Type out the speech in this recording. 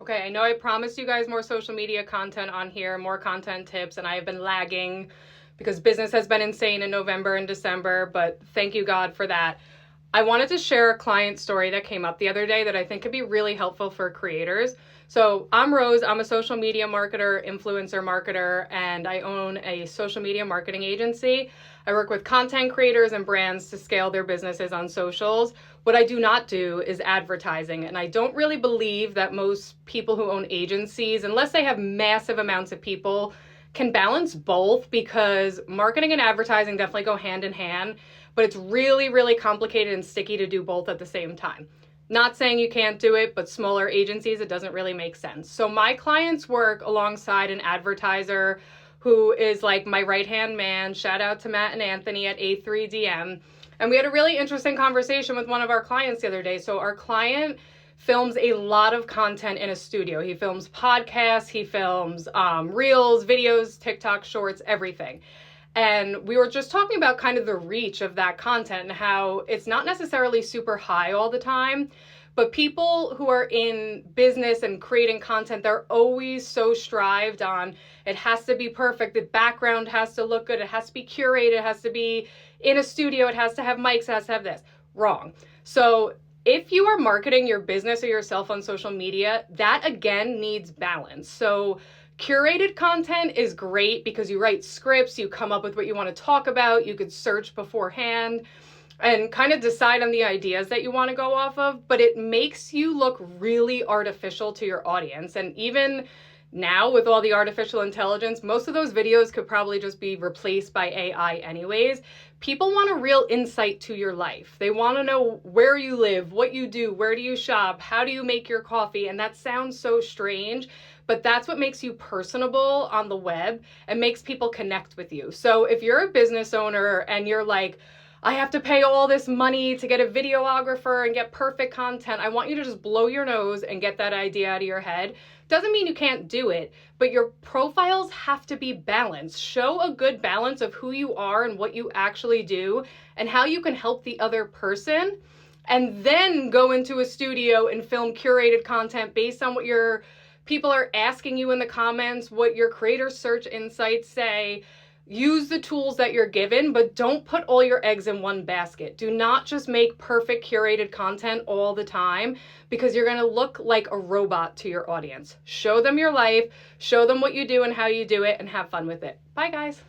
Okay, I know I promised you guys more social media content on here, more content tips, and I have been lagging because business has been insane in November and December, but thank you God for that. I wanted to share a client story that came up the other day that I think could be really helpful for creators. So I'm Rose. I'm a social media marketer, influencer marketer, and I own a social media marketing agency. I work with content creators and brands to scale their businesses on socials. What I do not do is advertising, and I don't really believe that most people who own agencies, unless they have massive amounts of people, can balance both, because marketing and advertising definitely go hand in hand, but it's really, really complicated and sticky to do both at the same time. Not saying you can't do it, but smaller agencies, it doesn't really make sense. So my clients work alongside an advertiser who is like my right-hand man. Shout out to Matt and Anthony at A3DM. And we had a really interesting conversation with one of our clients the other day. So our client films a lot of content in a studio. He films podcasts, he films reels, videos, TikTok shorts, everything. And we were just talking about kind of the reach of that content and how it's not necessarily super high all the time, but people who are in business and creating content, they're always so strived on it has to be perfect. The background has to look good. It has to be curated. It has to be in a studio. It has to have mics. It has to have this. Wrong. So if you are marketing your business or yourself on social media, that again needs balance. So curated content is great because you write scripts, you come up with what you want to talk about, you could search beforehand and kind of decide on the ideas that you want to go off of, but it makes you look really artificial to your audience. And even now with all the artificial intelligence, most of those videos could probably just be replaced by AI anyways. People want a real insight to your life. They want to know where you live, what you do, where do you shop, how do you make your coffee? And that sounds so strange, but that's what makes you personable on the web and makes people connect with you. So if you're a business owner and you're like, I have to pay all this money to get a videographer and get perfect content, I want you to just blow your nose and get that idea out of your head. Doesn't mean you can't do it, but your profiles have to be balanced. Show a good balance of who you are and what you actually do and how you can help the other person, and then go into a studio and film curated content based on what your people are asking you in the comments, what your creator search insights say. Use the tools that you're given, but don't put all your eggs in one basket. Do not just make perfect curated content all the time, because you're gonna look like a robot to your audience. Show them your life, show them what you do and how you do it, and have fun with it. Bye guys.